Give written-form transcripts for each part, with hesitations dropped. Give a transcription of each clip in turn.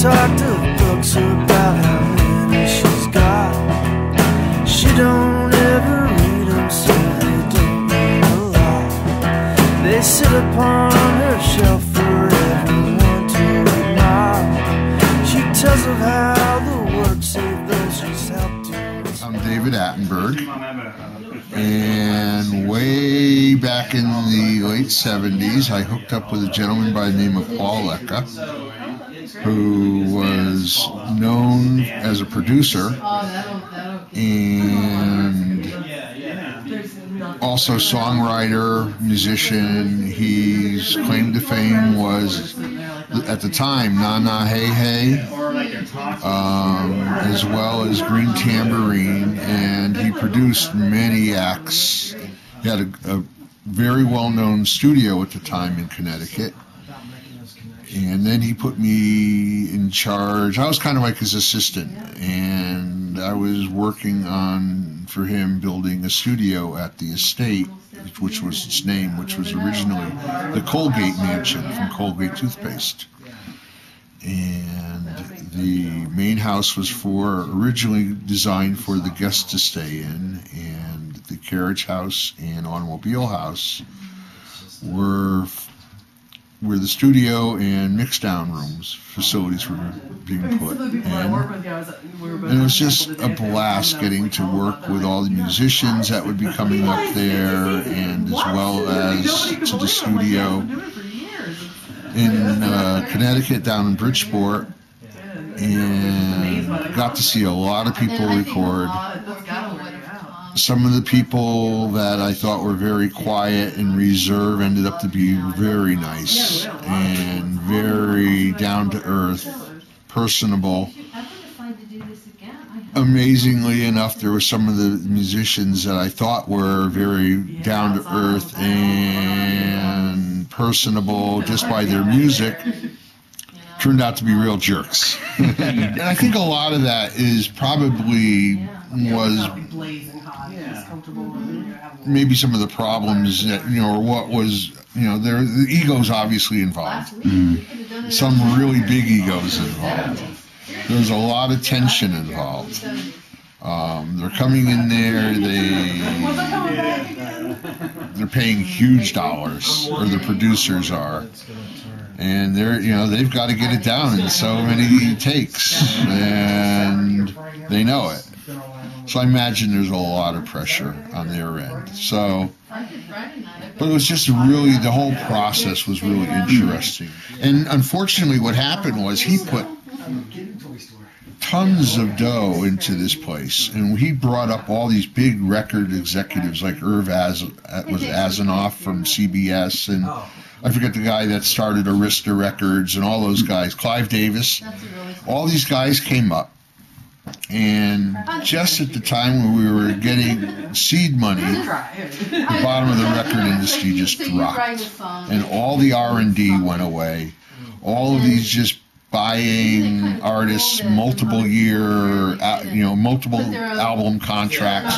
talked of books about how many she's got. She don't ever read them, so they don't mean a lot. They sit upon her shelf for everyone to admire. She tells of how the work saved those she's helped to. I'm David Attenburg, and way back in the late 70s, I hooked up with a gentleman by the name of Paul Lecca, who was known as a producer and also songwriter, musician. His claim to fame was, at the time, Na Na Hey Hey, as well as Green Tambourine, and he produced many acts. He had a very well-known studio at the time in Connecticut, and then he put me in charge. I was kind of like his assistant, and I was working on, for him, building a studio at the estate, which was its name, which was originally the Colgate Mansion from Colgate Toothpaste. And the main house was originally designed for the guests to stay in, and the carriage house and automobile house were where the studio and mix-down rooms facilities were being put in. And it was just a blast getting to work with all the musicians that would be coming up there, and as well as to the studio in Connecticut, down in Bridgeport, and got to see a lot of people record. Some of the people that I thought were very quiet and reserved ended up to be very nice and very down-to-earth, personable. Amazingly enough, there were some of the musicians that I thought were very down-to-earth and personable just by their music, turned out to be real jerks. And I think a lot of that is probably was maybe some of the problems that, or what was, the egos obviously involved. Some really big egos involved. There's a lot of tension involved. They're coming in there, they're paying huge dollars, or the producers are, and they've got to get it down in so many takes, and they know it. So I imagine there's a lot of pressure on their end. But it was just really, the whole process was really interesting. And unfortunately what happened was he put tons of dough into this place, and he brought up all these big record executives like Irv Azonoff from CBS, and I forget the guy that started Arista Records, and all those guys, Clive Davis. All these guys came up, and just at the time when we were getting seed money, the bottom of the record industry just dropped, and all the R&D went away. All of these just buying artists multiple album contracts,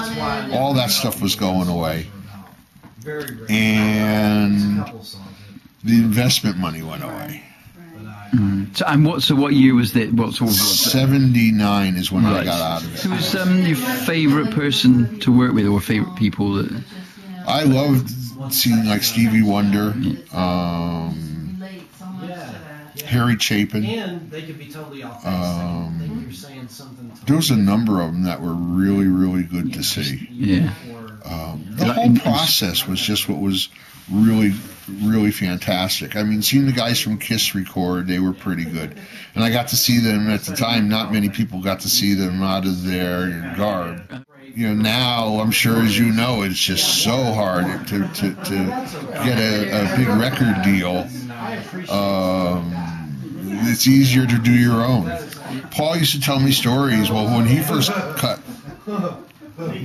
all that stuff was going away, and the investment money went away. So what year was that? What sort of? 79 is when I got out of it. Who was your favourite person to work with, or favourite people that? I loved seeing like Stevie Wonder, Harry Chapin. There was a number of them that were really, really good to see. Yeah. The whole process was just what was really, really fantastic. I mean, seeing the guys from Kiss record, they were pretty good. And I got to see them at the time. Not many people got to see them out of their garb. Now, I'm sure, as you know, it's just so hard to get a big record deal. It's easier to do your own. Paul used to tell me stories. Well, when he first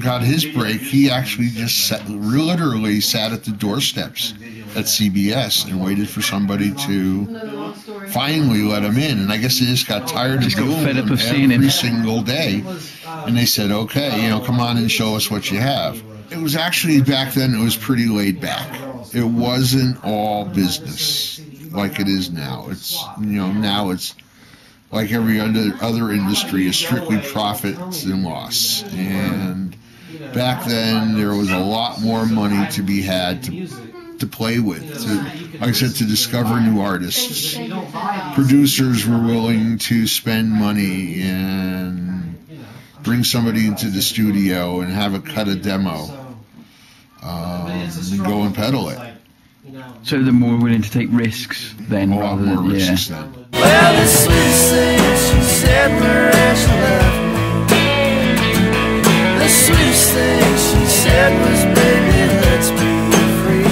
got his break, he actually just literally sat at the doorsteps at CBS and waited for somebody to finally let him in. And I guess they just got tired of doing him every single day. And they said, okay, come on and show us what you have. It was actually, back then, it was pretty laid back. It wasn't all business like it is now. It's, now it's like every other industry, is strictly profits and loss. And back then, there was a lot more money to be had to play with, like I said, to discover new artists. Producers were willing to spend money and bring somebody into the studio and have it cut a demo and go and pedal it. So they're more willing to take risks then, A lot rather more than risks then. Well, the sweetest thing she said when she left me, the sweetest thing she said was, baby, let's be free.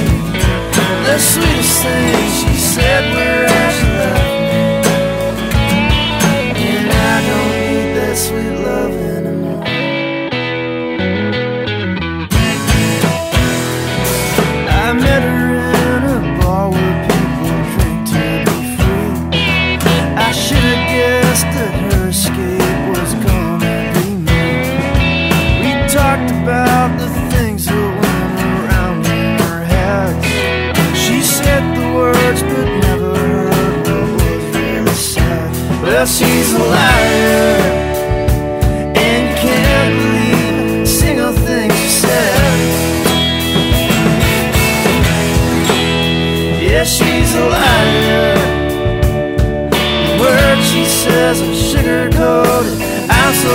The sweetest thing she said when she left me, and I don't need that sweet love anymore. I met her in a bar where people drink to be free. I should have guessed that her escape was gonna be me. We talked about the things that went around in her head. She said the words but never heard what was really said. Well, she's a liar, and you can't believe a single thing she said. Yeah, she's a liar. The words she says are sugar-coated. I'm so